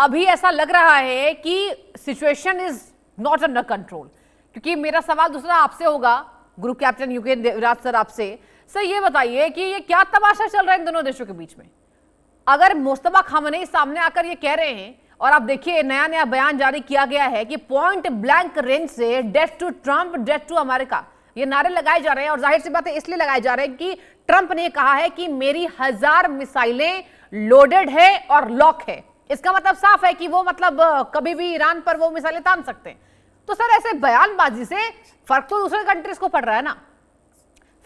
अभी ऐसा लग रहा है कि situation is not under control. क्योंकि मेरा सवाल दूसरा आपसे होगा, group captain UK Devraj sir, आपसे सर ये बताइए कि ये क्या तमाशा चल रहा है इन दोनों देशों के बीच में। अगर मुस्तफा खामनेई सामने आकर ये कह रहे हैं, और आप देखिए नया नया बयान जारी किया गया है कि पॉइंट ब्लैंक रेंज से death to Trump, death to America, ये नारे लगाए जा रहे हैं। और जाहिर सी बात है इसलिए लगाए जा रहे हैं कि ट्रंप ने कहा है कि मेरी 1000 मिसाइलें लोडेड है और लॉक है। इसका मतलब साफ है कि वो मतलब कभी भी ईरान पर वो मिसाइलें तान सकते हैं। तो सर ऐसे बयानबाजी से फर्क तो दूसरे कंट्रीज को पड़ रहा है ना।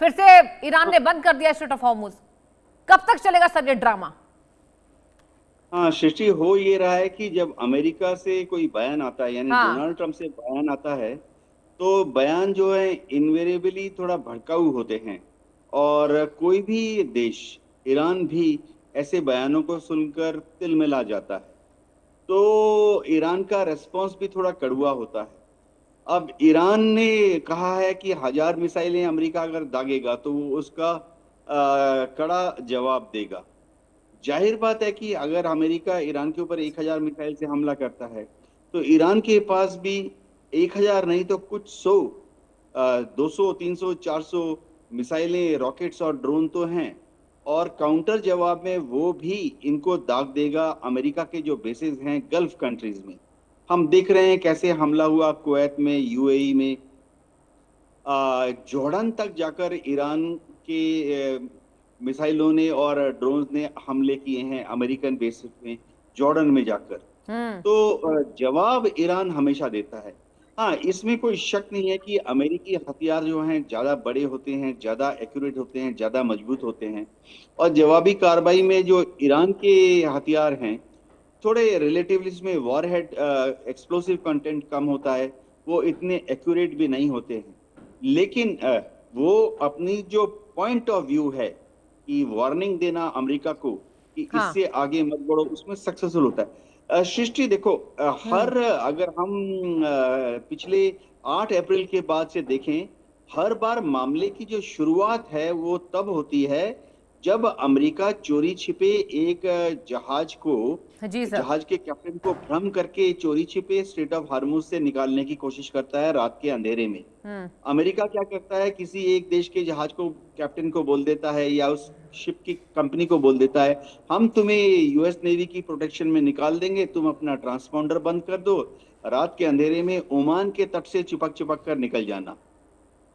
फिर से ईरान ने बंद कर दिया स्ट्रेट ऑफ हॉर्मुज, कब तक चलेगा सर ये ड्रामा? हाँ सृष्टि, हो ये रहा है कि जब अमेरिका से कोई बयान आता है, यानी डोनाल्ड ट्रंप से बयान आता है, तो बयान जो है इनवेरेबली थोड़ा भड़काऊ होते हैं। और कोई भी देश, ईरान भी ऐसे बयानों को सुनकर तिलमिला जाता है। तो ईरान का रेस्पॉन्स भी थोड़ा कड़वा होता है। अब ईरान ने कहा है कि 1000 मिसाइलें अमेरिका अगर दागेगा तो वो उसका कड़ा जवाब देगा। जाहिर बात है कि अगर अमेरिका ईरान के ऊपर 1000 मिसाइल से हमला करता है तो ईरान के पास भी 1000 नहीं तो कुछ 100, 200, 300, 400 मिसाइलें, रॉकेट्स और ड्रोन तो हैं। और काउंटर जवाब में वो भी इनको दाग देगा अमेरिका के जो बेसेस हैं गल्फ कंट्रीज में। हम देख रहे हैं कैसे हमला हुआ कुवैत में, यूएई में, जॉर्डन तक जाकर ईरान के मिसाइलों ने और ड्रोन्स ने हमले किए हैं अमेरिकन बेसिस में, जॉर्डन में जाकर। तो जवाब ईरान हमेशा देता है। हाँ, इसमें कोई शक नहीं है कि अमेरिकी हथियार जो हैं ज्यादा बड़े होते हैं, ज्यादा एक्यूरेट होते हैं, ज्यादा मजबूत होते हैं। और जवाबी कार्रवाई में जो ईरान के हथियार हैं थोड़े रिलेटिवली इसमें वॉरहेड एक्सप्लोसिव कंटेंट कम होता है, वो इतने एक्यूरेट भी नहीं होते हैं। लेकिन वो अपनी जो पॉइंट ऑफ व्यू है कि वार्निंग देना अमेरिका को कि इससे आगे मत बढ़ो, उसमें सक्सेसफुल होता है। सृष्टि देखो, अगर हम पिछले 8 अप्रैल के बाद से देखें, हर बार मामले की जो शुरुआत है वो तब होती है जब अमेरिका चोरी छिपे एक जहाज के कैप्टन को भ्रम करके चोरी छिपे स्ट्रेट ऑफ हार्मुज से निकालने की कोशिश करता है रात के अंधेरे में। अमेरिका क्या करता है, किसी एक देश के जहाज को कैप्टन को बोल देता है या उस शिप की कंपनी को बोल देता है, हम तुम्हें यूएस नेवी की प्रोटेक्शन में निकाल देंगे, तुम अपना ट्रांसपॉन्डर बंद कर दो, रात के अंधेरे में ओमान के तट से चिपक कर निकल जाना।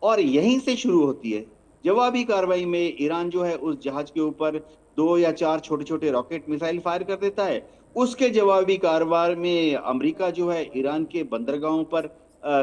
और यहीं से शुरू होती है जवाबी कार्रवाई में। ईरान जो है उस जहाज के ऊपर 2 या 4 छोटे छोटे रॉकेट मिसाइल फायर कर देता है। उसके जवाबी कार्रवाई में अमेरिका जो है ईरान के बंदरगाहों पर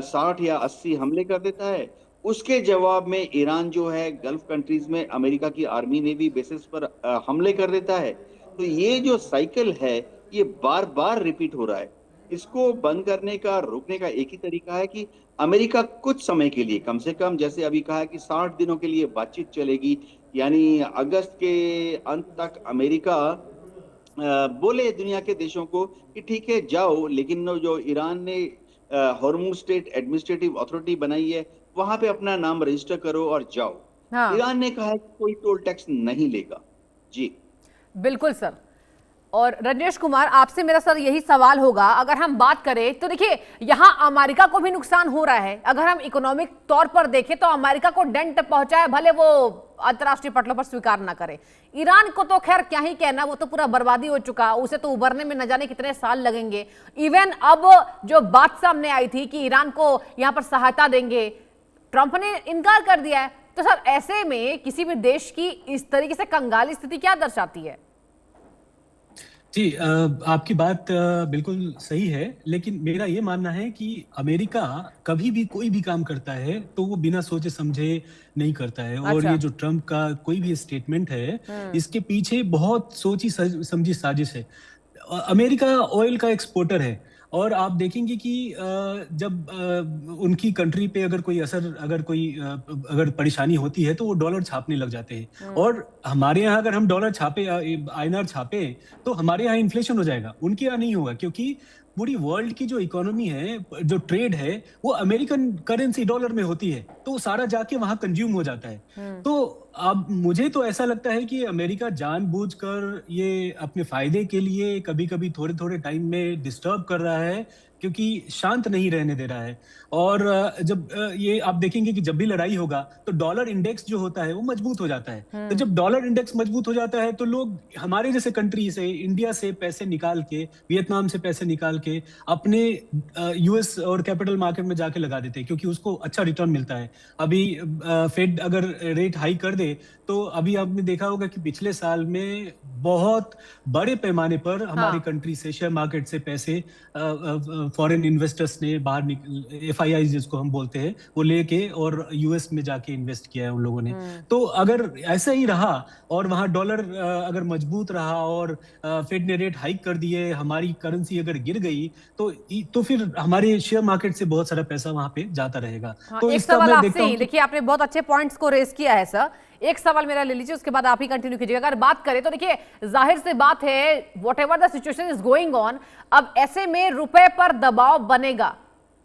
60 या 80 हमले कर देता है। उसके जवाब में ईरान जो है गल्फ कंट्रीज में अमेरिका की आर्मी नेवी बेसिस पर हमले कर देता है। तो ये जो साइकिल है ये बार बार रिपीट हो रहा है। इसको बंद करने का, रोकने का एक ही तरीका है कि अमेरिका कुछ समय के लिए, कम से कम जैसे अभी कहा है कि 60 दिनों के लिए बातचीत चलेगी, यानी अगस्त के अंत तक अमेरिका बोले दुनिया के देशों को कि ठीक है जाओ, लेकिन जो ईरान ने हॉर्मुज स्टेट एडमिनिस्ट्रेटिव अथॉरिटी बनाई है वहां पे अपना नाम रजिस्टर करो और जाओ। ईरान ने कहा है कि कोई टोल टैक्स नहीं लेगा। जी बिल्कुल सर। और रजनीश कुमार, आपसे मेरा सर यही सवाल होगा, अगर हम बात करें तो देखिए यहां अमेरिका को भी नुकसान हो रहा है। अगर हम इकोनॉमिक तौर पर देखें तो अमेरिका को डेंट पहुंचा है, भले वो अंतर्राष्ट्रीय पटलों पर स्वीकार ना करे। ईरान को तो खैर क्या ही कहना, वो तो पूरा बर्बादी हो चुका, उसे तो उभरने में न जाने कितने साल लगेंगे। इवन अब जो बात सामने आई थी कि ईरान को यहां पर सहायता देंगे, ट्रंप ने इनकार कर दिया है। तो सर ऐसे में किसी भी देश की इस तरीके से कंगाली स्थिति क्या दर्शाती है? जी, आपकी बात बिल्कुल सही है, लेकिन मेरा ये मानना है कि अमेरिका कभी भी कोई भी काम करता है तो वो बिना सोचे समझे नहीं करता है। और ये जो ट्रंप का कोई भी स्टेटमेंट है, इसके पीछे बहुत सोची समझी साजिश है। अमेरिका ऑयल का एक्सपोर्टर है और आप देखेंगे कि जब उनकी कंट्री पे अगर कोई असर, अगर परेशानी होती है तो वो डॉलर छापने लग जाते हैं। और हमारे यहाँ अगर हम डॉलर छापे, आईएनआर छापे, तो हमारे यहाँ इन्फ्लेशन हो जाएगा, उनके यहाँ नहीं होगा, क्योंकि पूरी वर्ल्ड की जो इकोनॉमी है, जो ट्रेड है, वो अमेरिकन करेंसी डॉलर में होती है, तो सारा जाके वहां कंज्यूम हो जाता है। तो अब मुझे तो ऐसा लगता है कि अमेरिका जानबूझकर ये अपने फायदे के लिए कभी कभी थोड़े थोड़े टाइम में डिस्टर्ब कर रहा है, क्योंकि शांत नहीं रहने दे रहा है। और जब ये आप देखेंगे कि जब भी लड़ाई होगा तो डॉलर इंडेक्स जो होता है वो मजबूत हो जाता है। तो जब डॉलर इंडेक्स मजबूत हो जाता है तो लोग हमारे जैसे कंट्री से, इंडिया से पैसे निकाल के, वियतनाम से पैसे निकाल के अपने यूएस और कैपिटल मार्केट में जाके लगा देते हैं, क्योंकि उसको अच्छा रिटर्न मिलता है। अभी फेड अगर रेट हाई कर दे तो अभी आपने देखा होगा कि पिछले साल में बहुत बड़े पैमाने पर हमारी कंट्री से, शेयर मार्केट से पैसे फॉरेन इन्वेस्टर्स ने बाहर FII जिसको हम बोलते हैं वो लेके और यूएस में जाके इन्वेस्ट किया है उन लोगों ने। तो अगर ऐसा ही रहा और वहां डॉलर अगर मजबूत रहा और फेड ने रेट हाइक कर दिए, हमारी करेंसी अगर गिर गई तो फिर हमारे शेयर मार्केट से बहुत सारा पैसा वहां पे जाता रहेगा। तो एक सवाल आपसे ही, देखिए आपने बहुत अच्छे पॉइंट्स को रेज किया है सर, एक सवाल मेरा ले लीजिए, उसके बाद आप ही कंटिन्यू कीजिएगा। अगर बात करें तो देखिए जाहिर सी बात है, what ever the situation is going on, अब ऐसे में रुपए पर दबाव बनेगा।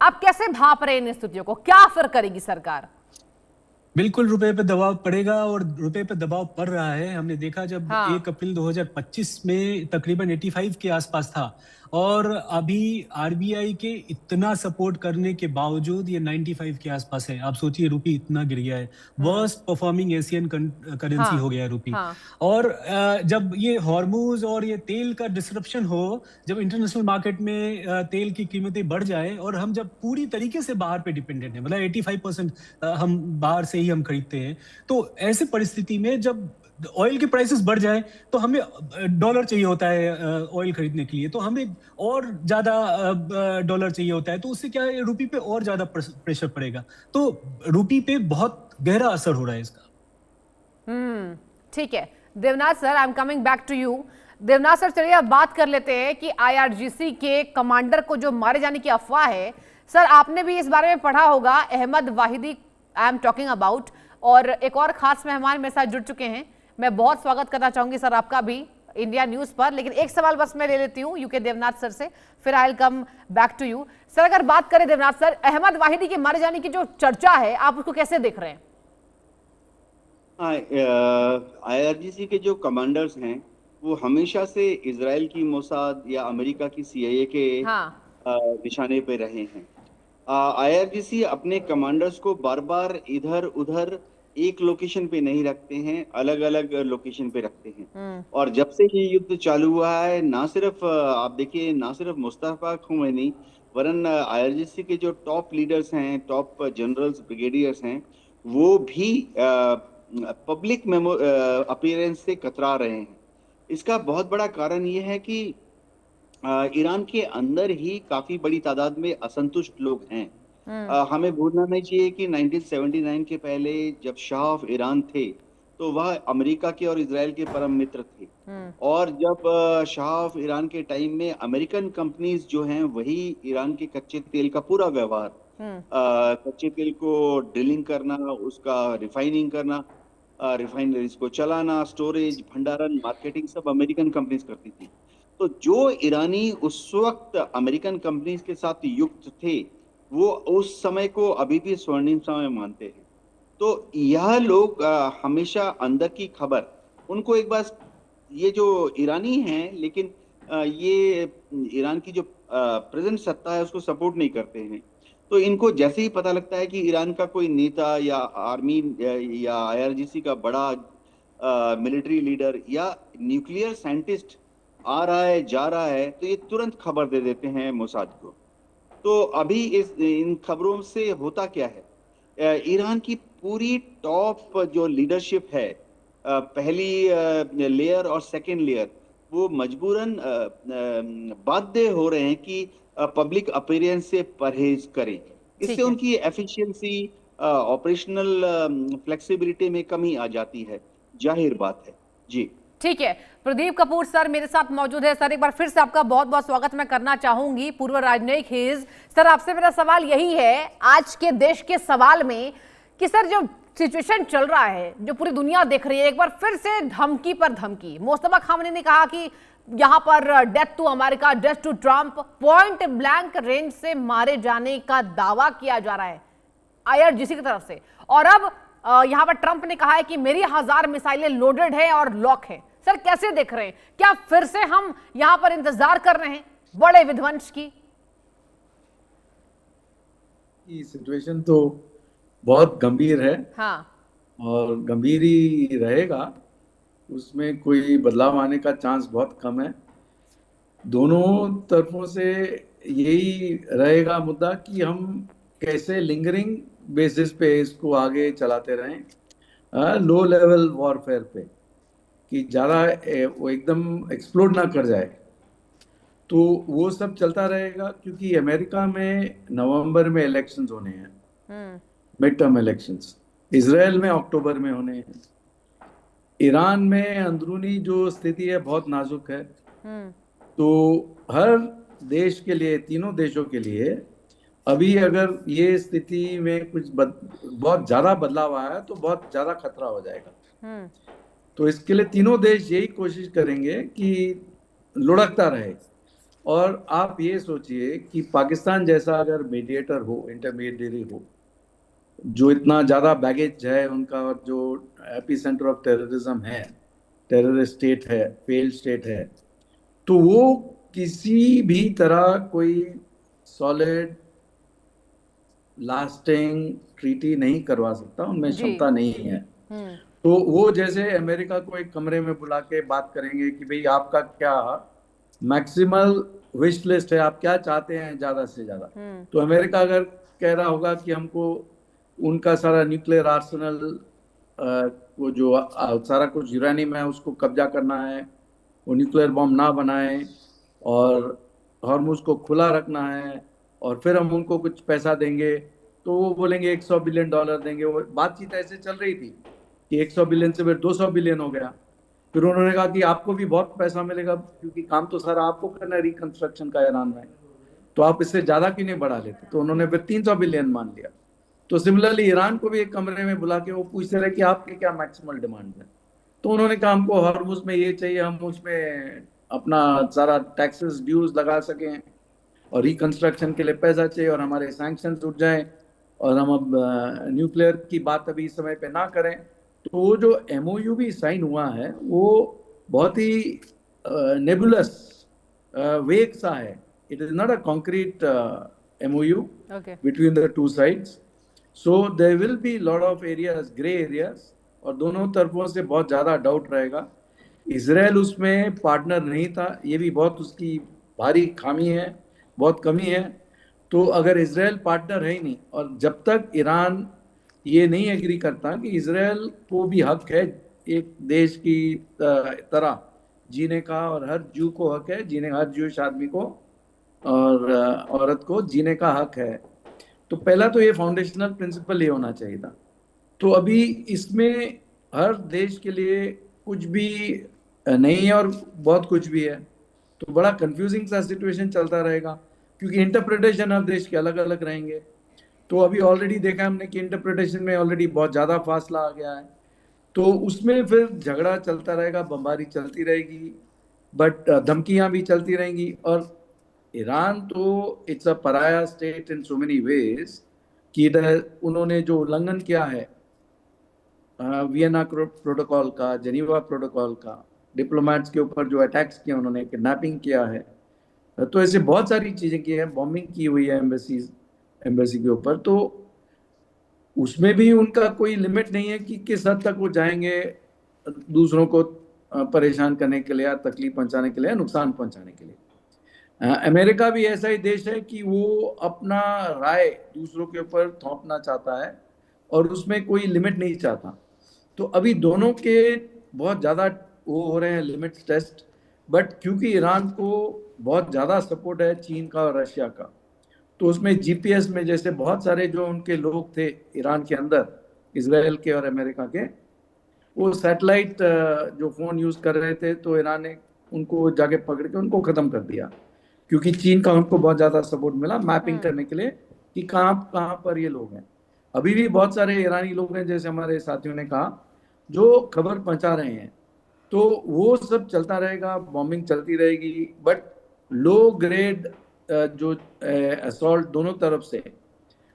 आप कैसे भाप रहे हैं इन स्थितियों को, क्या असर करेगी सरकार? बिल्कुल रुपए पे दबाव पड़ेगा और रुपए पे दबाव पड़ रहा है। हमने देखा जब 1 अप्रैल 2025 में तकरीबन 85 के आसपास था और अभी आरबीआई के इतना सपोर्ट करने के बावजूद ये 95 के आसपास है। आप सोचिए रुपी इतना गिर गया है, वर्स्ट परफॉर्मिंग एशियन करेंसी हो गया है रुपी। और जब ये हॉर्मूज और ये तेल का डिसरप्शन हो, जब इंटरनेशनल मार्केट में तेल की कीमतें बढ़ जाए और हम जब पूरी तरीके से बाहर पे डिपेंडेंट है, मतलब 85% हम बाहर से ही हम खरीदते हैं, तो ऐसे परिस्थिति में जब ऑयल के प्राइसेस बढ़ जाए तो हमें डॉलर चाहिए होता है ऑयल खरीदने के लिए, तो हमें और ज्यादा डॉलर चाहिए होता है, तो उससे क्या है, रुपी पे और ज्यादा प्रेशर पड़ेगा। तो रुपी पे बहुत गहरा असर हो रहा है इसका। ठीक है Devnath sir, I am coming back to you. Devnath sir, चलिए अब बात कर लेते हैं कि IRGC के कमांडर को जो मारे जाने की अफवाह है, सर आपने भी इस बारे में पढ़ा होगा, Ahmad Vahidi I am talking about, और एक और खास मेहमान मेरे साथ जुड़ चुके हैं। मैं बहुत स्वागत करना चाहूंगी सर आपका भी इंडिया न्यूज पर, लेकिन एक सवाल बस मैं ले लेती हूँ यूके देवनाथ सर से, फिर I will come back to you. Sir अगर बात करें देवनाथ सर, अहमद वाहिदी के मारे जाने की जो चर्चा है, आप उसको कैसे देख रहे हैं? IRGC के जो कमांडर्स हैं वो हमेशा से इजराइल की मोसाद या अमेरिका की CIA के निशाने पे रहे हैं। IRGC अपने कमांडर्स को बार बार इधर उधर एक लोकेशन पे नहीं रखते हैं, अलग अलग लोकेशन पे रखते हैं। और जब से ये युद्ध चालू हुआ है, ना सिर्फ आप देखिए, ना सिर्फ मुस्तफा खुमैनी वरन IRGC के जो टॉप लीडर्स हैं, टॉप जनरल्स, ब्रिगेडियर्स हैं, वो भी पब्लिक अपीयरेंस से कतरा रहे हैं। इसका बहुत बड़ा कारण ये है कि ईरान के अंदर ही काफी बड़ी तादाद में असंतुष्ट लोग हैं। हमें भूलना नहीं चाहिए कि 1979 के पहले जब शाह ऑफ ईरान थे तो वह अमेरिका के और इजराइल के परम मित्र थे, और जब शाह ऑफ ईरान के टाइम में अमेरिकन कंपनीज जो हैं वही ईरान के कच्चे तेल का पूरा व्यवहार, कच्चे तेल को ड्रिलिंग करना, उसका रिफाइनिंग करना, रिफाइनरीज को चलाना, स्टोरेज, भंडारण, मार्केटिंग सब अमेरिकन कंपनीज करती थी। तो जो ईरानी उस वक्त अमेरिकन कंपनीज के साथ युक्त थे वो उस समय को अभी भी स्वर्णिम समय मानते हैं। तो यह लोग हमेशा अंदर की खबर, उनको एक बार ये जो ईरानी हैं लेकिन ये ईरान की जो प्रेजेंट सत्ता है उसको सपोर्ट नहीं करते हैं, तो इनको जैसे ही पता लगता है कि ईरान का कोई नेता या आर्मी या IRGC का बड़ा मिलिट्री लीडर या न्यूक्लियर साइंटिस्ट आ रहा है, जा रहा है, तो ये तुरंत खबर दे देते हैं मोसाद को। तो अभी इन खबरों से होता क्या है, ईरान की पूरी टॉप जो लीडरशिप है, पहली लेयर और सेकंड लेयर, वो मजबूरन बाध्य हो रहे हैं कि पब्लिक अपीयरेंस से परहेज करें। इससे उनकी एफिशिएंसी, ऑपरेशनल फ्लेक्सिबिलिटी में कमी आ जाती है, जाहिर बात है जी। ठीक है, प्रदीप कपूर सर मेरे साथ मौजूद है। सर एक बार फिर से आपका बहुत बहुत स्वागत मैं करना चाहूंगी, पूर्व राजनयिक हिज। सर आपसे मेरा सवाल यही है आज के देश के सवाल में कि सर जो सिचुएशन चल रहा है, जो पूरी दुनिया देख रही है, एक बार फिर से धमकी पर धमकी। मुस्तफा खामनी ने कहा कि यहाँ पर death to America, death to Trump, point blank range से मारे जाने का दावा किया जा रहा है IRGC की तरफ से। और अब यहाँ पर ट्रंप ने कहा है कि मेरी 1000 मिसाइलें लोडेड है और लॉक है। सर कैसे देख रहे हैं, क्या फिर से हम यहाँ पर इंतजार कर रहे हैं बड़े विध्वंस की? ये सिचुएशन तो बहुत गंभीर है हाँ। और गंभीर ही रहेगा, उसमें कोई बदलाव आने का चांस बहुत कम है। दोनों तरफों से यही रहेगा मुद्दा कि हम कैसे लिंगरिंग बेसिस पे इसको आगे चलाते रहें, लो लेवल वॉरफेयर पे, कि ज़्यादा वो एकदम एक्सप्लोड ना कर जाए। तो वो सब चलता रहेगा, क्योंकि अमेरिका में नवंबर में इलेक्शंस होने हैं, मिड टर्म इलेक्शंस। इजराइल में अक्टूबर में होने हैं। ईरान में अंदरूनी जो स्थिति है बहुत नाजुक है। तो हर देश के लिए, तीनों देशों के लिए अभी अगर ये स्थिति में कुछ बहुत ज्यादा बदलाव आया तो बहुत ज्यादा खतरा हो जाएगा। तो इसके लिए तीनों देश यही कोशिश करेंगे कि लुढ़कता रहे। और आप ये सोचिए कि पाकिस्तान जैसा अगर मीडिएटर हो, इंटरमीडिएटरी हो, जो इतना ज़्यादा बैगेज है उनका, और जो एपी सेंटर ऑफ टेररिज्म है, टेररिस्ट स्टेट है, फेल्ड स्टेट है, तो वो किसी भी तरह कोई सॉलिड लास्टिंग ट्रीटी नहीं करवा सकता, उनमें क्षमता नहीं है। तो वो जैसे अमेरिका को एक कमरे में बुला के बात करेंगे कि भाई आपका क्या मैक्सिमल विश लिस्ट है, आप क्या चाहते हैं ज़्यादा से ज़्यादा। तो अमेरिका अगर कह रहा होगा कि हमको उनका सारा न्यूक्लियर आर्सेनल, वो जो सारा कुछ यूरेनियम है उसको कब्जा करना है, वो न्यूक्लियर बॉम्ब ना बनाए और हॉर्मुज को खुला रखना है, और फिर हम उनको कुछ पैसा देंगे, तो वो बोलेंगे $100 बिलियन देंगे। वो बातचीत ऐसे चल रही थी कि 100 बिलियन से फिर 200 बिलियन हो गया। फिर उन्होंने कहा कि आपको भी बहुत पैसा मिलेगा, क्योंकि काम तो सारा आपको करना है रिकंस्ट्रक्शन का ईरान में, तो आप इससे ज़्यादा क्यों नहीं बढ़ा लेते। तो उन्होंने फिर 300 बिलियन मान लिया। तो सिमिलरली ईरान को भी एक कमरे में बुला के वो पूछते रहे कि आपके क्या मैक्सिमल डिमांड है। तो उन्होंने कहा हमको हॉर्मुज में ये चाहिए, हम उसमें अपना सारा टैक्सेस ड्यूज लगा सकें, और रिकंस्ट्रक्शन के लिए पैसा चाहिए, और हमारे सैंक्शंस उठ जाएं, और हम अब न्यूक्लियर की बात अभी इस समय पे ना करें। तो वो जो MOU भी साइन हुआ है वो बहुत ही नेबुलस, वेग सा है। It is not a concrete MOU between the two sides. So there will be lot of areas, grey areas, और दोनों तरफों से बहुत ज़्यादा डाउट रहेगा। इजराइल उसमें पार्टनर नहीं था, ये भी बहुत उसकी भारी खामी है, बहुत कमी है। तो अगर इजराइल पार्टनर है ही नहीं, और जब तक ईरान ये नहीं एग्री करता कि इजराइल को भी हक है एक देश की तरह जीने का, और हर जू को हक है जीने, हर ज्यूइश आदमी को और औरत को जीने का हक है, तो पहला तो ये फाउंडेशनल प्रिंसिपल ये होना चाहिए था। तो अभी इसमें हर देश के लिए कुछ भी नहीं है और बहुत कुछ भी है, तो बड़ा कंफ्यूजिंग सा सिचुएशन चलता रहेगा, क्योंकि इंटरप्रिटेशन हर देश के अलग अलग रहेंगे। तो अभी ऑलरेडी देखा हमने कि इंटरप्रिटेशन में ऑलरेडी बहुत ज़्यादा फासला आ गया है, तो उसमें फिर झगड़ा चलता रहेगा, बमबारी चलती रहेगी, बट धमकियां भी चलती रहेंगी। और ईरान तो इट्स अ पराया state in so many ways कि उन्होंने जो उल्लंघन किया है वियना प्रोटोकॉल का, जेनीवा प्रोटोकॉल का, डिप्लोमेट्स के ऊपर जो अटैक्स किए उन्होंने, किडनैपिंग किया है, तो ऐसे बहुत सारी चीज़ें की हैं, बॉम्बिंग की हुई है एम्बेसी के ऊपर। तो उसमें भी उनका कोई लिमिट नहीं है कि किस हद तक वो जाएंगे दूसरों को परेशान करने के लिए, तकलीफ पहुंचाने के लिए, नुकसान पहुंचाने के लिए। अमेरिका भी ऐसा ही देश है कि वो अपना राय दूसरों के ऊपर थोपना चाहता है और उसमें कोई लिमिट नहीं चाहता। तो अभी दोनों के बहुत ज़्यादा वो हो रहे हैं लिमिट्स टेस्ट, बट क्योंकि ईरान को बहुत ज़्यादा सपोर्ट है चीन का और रशिया का, तो उसमें GPS में जैसे बहुत सारे जो उनके लोग थे ईरान के अंदर, इजराइल के और अमेरिका के, वो सैटेलाइट जो फ़ोन यूज़ कर रहे थे, तो ईरान ने उनको जाके पकड़ के उनको ख़त्म कर दिया, क्योंकि चीन का उनको बहुत ज़्यादा सपोर्ट मिला मैपिंग करने के लिए कि कहाँ कहाँ पर ये लोग हैं। अभी भी बहुत सारे ईरानी लोग हैं, जैसे हमारे साथियों ने कहा, जो खबर पहुँचा रहे हैं। तो वो सब चलता रहेगा, बॉम्बिंग चलती रहेगी, बट लो ग्रेड जो असॉल्ट दोनों तरफ से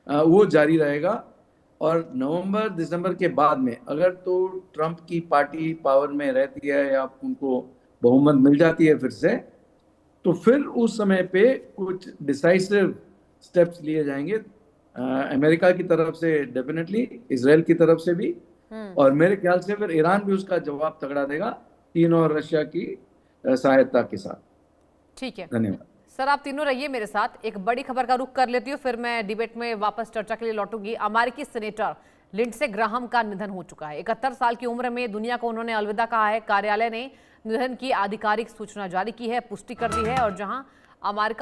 वो जारी रहेगा। और नवंबर दिसंबर के बाद में अगर तो ट्रंप की पार्टी पावर में रहती है या उनको बहुमत मिल जाती है फिर से, तो फिर उस समय पे कुछ डिसाइसिव स्टेप्स लिए जाएंगे अमेरिका की तरफ से डेफिनेटली, इजराइल की तरफ से भी, और मेरे ख्याल से फिर ईरान भी उसका जवाब तगड़ा देगा चीन और रशिया की सहायता के साथ। ठीक है, धन्यवाद सर आप तीनों रहिए मेरे साथ। एक बड़ी खबर का रुख कर लेती हूँ, फिर मैं डिबेट में वापस चर्चा के लिए लौटूंगी। अमेरिकी सेनेटर लिंडसे ग्राहम का निधन हो चुका है। 71 साल की उम्र में दुनिया को उन्होंने अलविदा कहा है। कार्यालय ने निधन की आधिकारिक सूचना जारी की है, पुष्टि कर दी है। और जहां अमेरिका